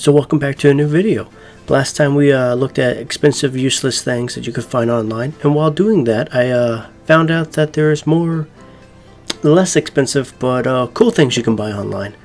So welcome back to a new video. Last time we looked at expensive useless things that you could find online, and while doing that I found out that there's more less expensive but cool things you can buy online.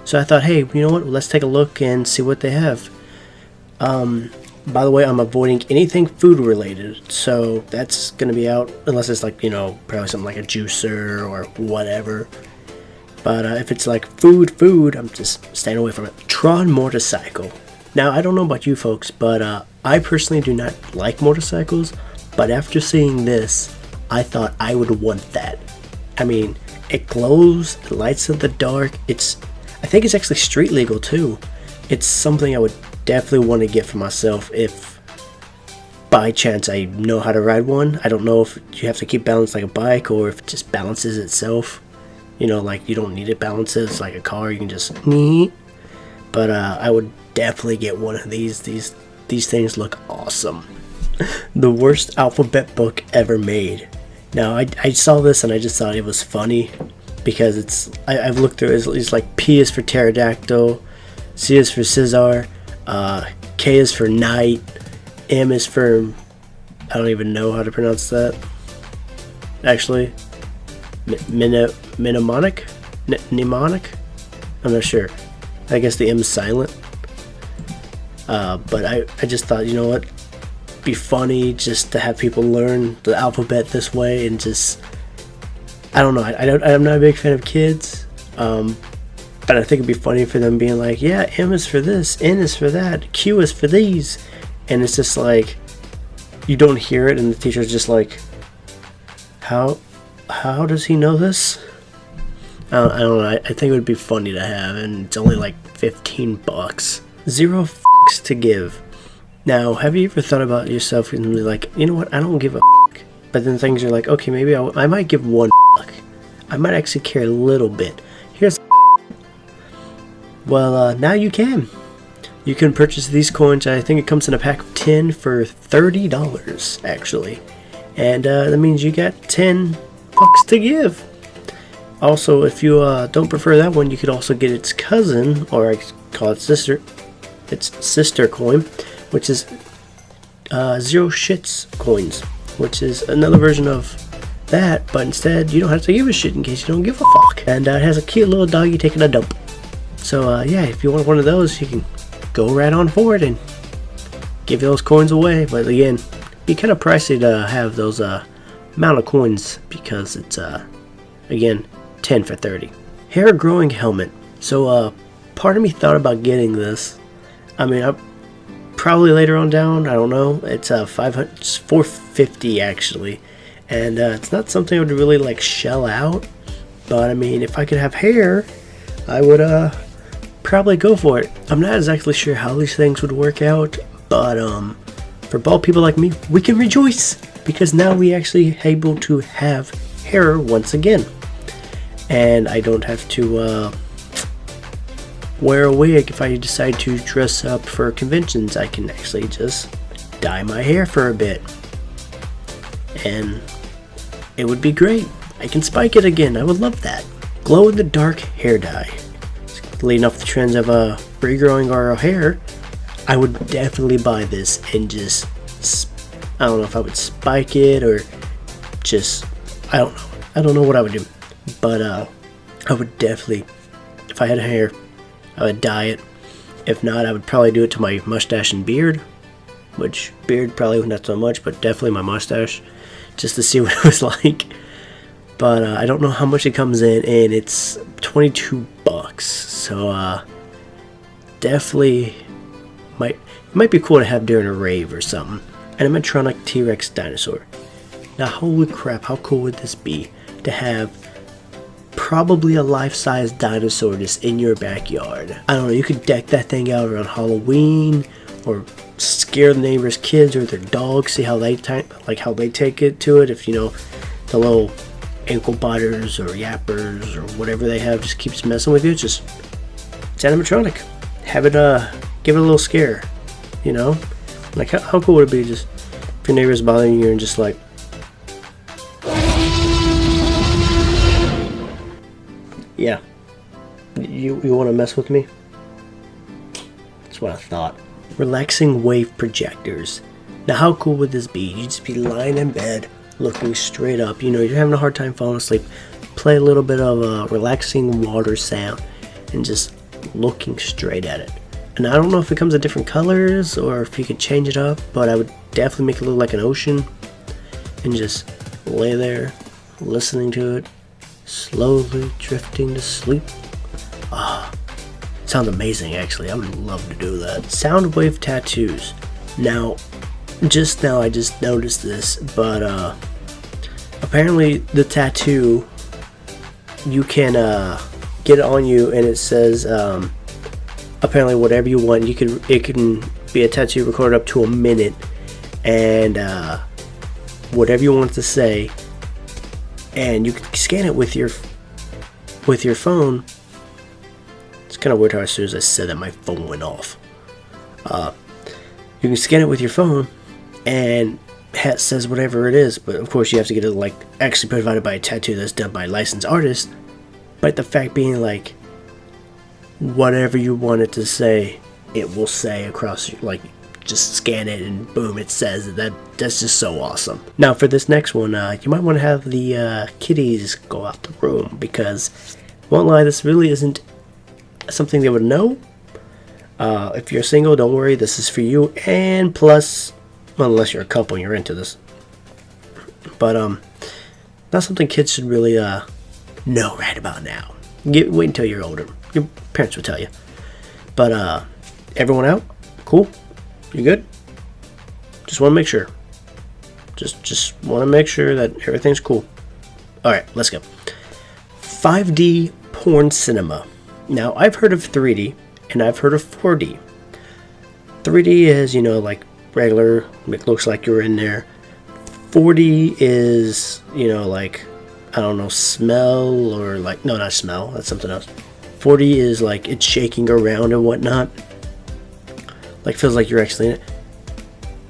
So I thought, hey, you know what, let's take a look and see what they have. By the way, I'm avoiding anything food related, so that's gonna be out unless it's like, you know, probably something like a juicer or whatever. But if it's like food, I'm just staying away from it. Tron motorcycle. Now, I don't know about you folks, but I personally do not like motorcycles. But after seeing this, I thought I would want that. I mean, it glows, it lights in the dark. I think it's actually street legal too. It's something I would definitely want to get for myself if by chance I know how to ride one. I don't know if you have to keep balance like a bike or if it just balances itself. You know, like you don't need it balances like a car. You can just But I would definitely get one of these. These things look awesome. The worst alphabet book ever made. Now I saw this and I just thought it was funny because I've looked through it. It's like P is for pterodactyl, C is for scissor, K is for knight, M is for, I don't even know how to pronounce that. Actually, mnemonic? I'm not sure. I guess the M is silent. But I just thought, you know what, be funny just to have people learn the alphabet this way and just, I don't know. I'm not a big fan of kids. But I think it'd be funny for them being like, yeah, M is for this, N is for that, Q is for these. And it's just like, you don't hear it and the teacher's just like, how does he know this? I don't know. I think it would be funny to have, and it's only like $15. Zero f***s to give. Now, have you ever thought about yourself and be like, you know what, I don't give a f***, but then things are like, okay, maybe I might give one f***. I might actually care a little bit. Here's well, now you can. You can purchase these coins. I think it comes in a pack of 10 for $30, actually. And that means you got 10 bucks to give. Also, if you don't prefer that one, you could also get its cousin, or I call it sister. Its sister coin, which is zero shits coins, which is another version of that, but instead you don't have to give a shit in case you don't give a fuck. And it has a cute little doggy taking a dump. So yeah, if you want one of those, you can go right on for it and give those coins away. But again, it'd be kind of pricey to have those amount of coins because it's again 10 for 30. Hair growing helmet. So part of me thought about getting this. I mean, probably later on down, I don't know. It's $450 actually, and it's not something I would really like shell out. But I mean, if I could have hair, I would probably go for it. I'm not exactly sure how these things would work out, but for bald people like me, we can rejoice because now we actually able to have hair once again, and I don't have to wear a wig if I decide to dress up for conventions. I can actually just dye my hair for a bit, and it would be great. I can spike it again. I would love that. Glow in the dark hair dye. Leading off the trends of regrowing our hair, I would definitely buy this and just, I don't know if I would spike it or just, I don't know what I would do, but I would definitely, if I had hair, I would dye it. If not, I would probably do it to my mustache and beard, which beard probably not so much, but definitely my mustache, just to see what it was like. But I don't know how much it comes in, and it's $22. So definitely might be cool to have during a rave or something. Animatronic T-Rex dinosaur. Now, holy crap, how cool would this be to have probably a life-size dinosaur just in your backyard? I don't know, you could deck that thing out around Halloween or scare the neighbors' kids or their dogs, see how they take it to it. If you know the little ankle biters or yappers or whatever they have just keeps messing with you, it's animatronic. Have it give it a little scare, you know, like how cool would it be just if your neighbor's bothering you and just like, yeah, you want to mess with me? That's That's what I thought. Relaxing wave projectors. Now how cool would this be? You'd just be lying in bed, looking straight up. You know, you're having a hard time falling asleep. Play a little bit of a relaxing water sound and just looking straight at it. And I don't know if it comes in different colors or if you could change it up, but I would definitely make it look like an ocean and just lay there listening to it, slowly drifting to sleep. Sounds amazing, actually. I would love to do that. Sound wave tattoos. Now I just noticed this, but apparently the tattoo, you can get it on you, and it says apparently whatever you want. It can be a tattoo recorded up to a minute, and whatever you want it to say, and you can scan it with your phone. It's kind of weird how as soon as I said that, my phone went off. You can scan it with your phone, and it says whatever it is, but of course you have to get it like actually provided by a tattoo that's done by a licensed artist. But the fact being, like, whatever you want it to say, it will say across, like, just scan it and boom, it says it. That's just so awesome. Now for this next one, you might want to have the kitties go out the room, because won't lie, this really isn't something they would know. If you're single, don't worry, this is for you. And plus, well, unless you're a couple and you're into this, but not something kids should really know right about now. Wait until you're older. Your parents will tell you. But everyone out? Cool? You good? Just want to make sure. Just want to make sure that everything's cool. All right, let's go. 5D porn cinema. Now, I've heard of 3D and I've heard of 4D. 3D is, you know, like regular. It looks like you're in there. 4D is, you know, like, I don't know, smell, or like, no, not smell, that's something else. 4D is like it's shaking around and whatnot. Like, feels like you're actually in it.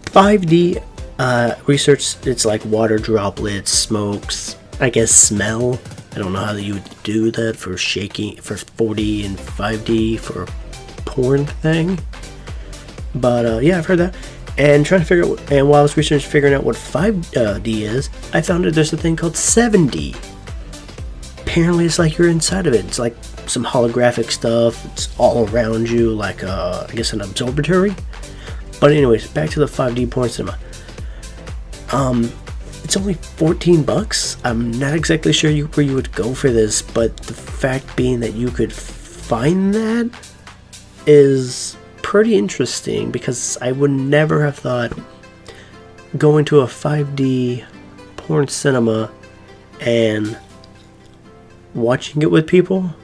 5D research, it's like water droplets, smokes, I guess smell. I don't know how you would do that for shaking, for 4D and 5D for a porn thing. But yeah, I've heard that. And trying to figure out, and while I was figuring out what 5D is, I found that there's a thing called 7D. Apparently it's like you're inside of it. It's like some holographic stuff. It's all around you, like I guess an observatory. But anyways, back to the 5D porn cinema. It's only $14. I'm not exactly sure where you would go for this, but the fact being that you could find that is pretty interesting, because I would never have thought going to a 5D porn cinema and watching it with people,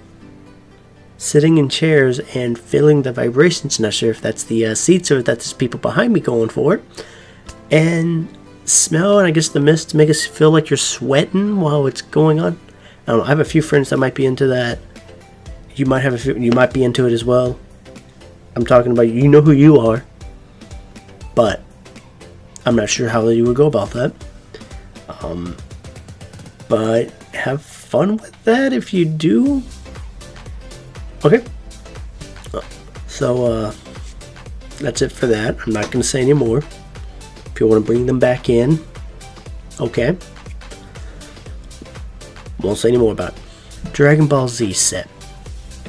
sitting in chairs and feeling the vibrations. Not sure if that's the seats or if that's people behind me going for it, and smell, and I guess the mist to make us feel like you're sweating while it's going on. I don't know. I have a few friends that might be into that. You might have you might be into it as well. I'm talking about, you know who you are, but I'm not sure how you would go about that. But have fun with that if you do. Okay. So that's it for that. I'm not going to say any more. If you want to bring them back in, okay. Won't say any more about it. Dragon Ball Z set.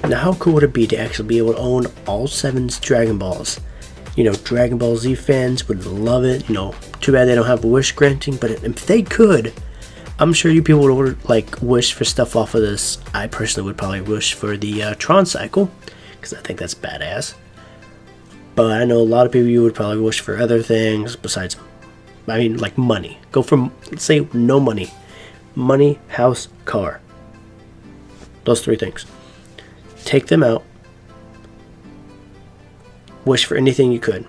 Now, how cool would it be to actually be able to own all 7 Dragon Balls? You know, Dragon Ball Z fans would love it. You know, too bad they don't have wish granting, but if they could, I'm sure you people would like wish for stuff off of this. I personally would probably wish for the Tron Cycle, because I think that's badass. But I know a lot of people, you would probably wish for other things besides, I mean, like money. Go from, let's say, no money. Money, house, car. Those 3 things. Take them out. Wish for anything you could.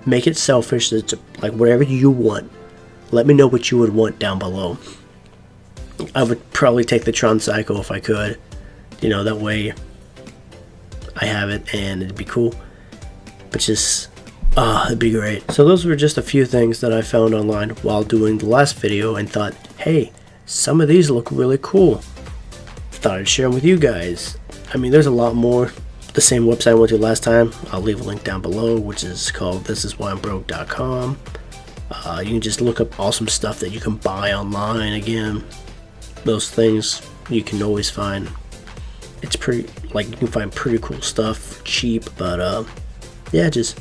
Make it selfish. It's like whatever you want. Let me know what you would want down below. I would probably take the Tron Cycle if I could. You know, that way I have it and it'd be cool. But just, it'd be great. So those were just a few things that I found online while doing the last video and thought, hey, some of these look really cool. Thought I'd share them with you guys. I mean, there's a lot more the same website I went to last time. I'll leave a link down below, which is called thisiswhyimbroke.com. You can just look up awesome stuff that you can buy online. Again, those things you can always find. It's pretty, like, you can find pretty cool stuff cheap, but yeah, just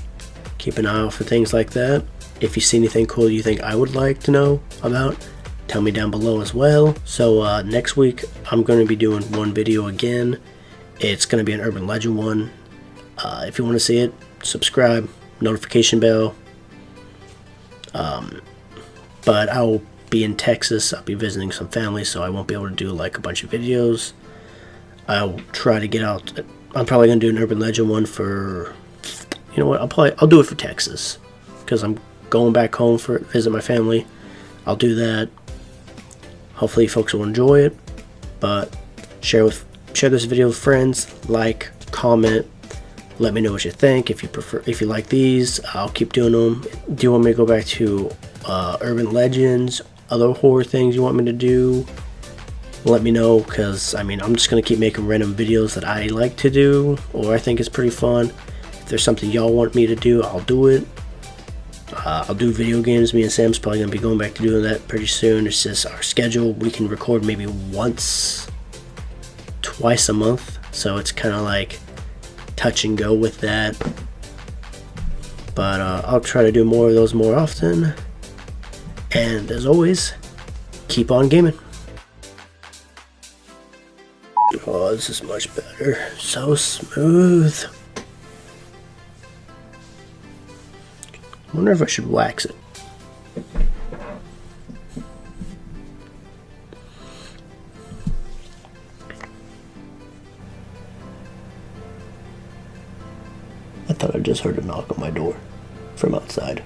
keep an eye out for things like that. If you see anything cool you think I would like to know about, tell me down below as well. So next week I'm going to be doing one video again. It's going to be an urban legend one. If you want to see it, subscribe, notification bell. But I'll be in Texas. I'll be visiting some family, so I won't be able to do like a bunch of videos. I'll try to get out. I'm probably gonna do an urban legend one for, you know what, I'll do it for Texas, because I'm going back home for visit my family. I'll do that. Hopefully folks will enjoy it. But share this video with friends, like, comment, let me know what you think. If you like these, I'll keep doing them. Do you want me to go back to urban legends, other horror things you want me to do? Let me know, because I mean, I'm just gonna keep making random videos that I like to do or I think is pretty fun. If there's something y'all want me to do, I'll do it. I'll do video games. Me and Sam's probably gonna be going back to doing that pretty soon. It's just our schedule. We can record maybe twice a month, so it's kind of like touch and go with that. But I'll try to do more of those more often. And as always, keep on gaming. Oh, this is much better. So smooth. I wonder if I should wax it. I thought I just heard a knock on my door from outside.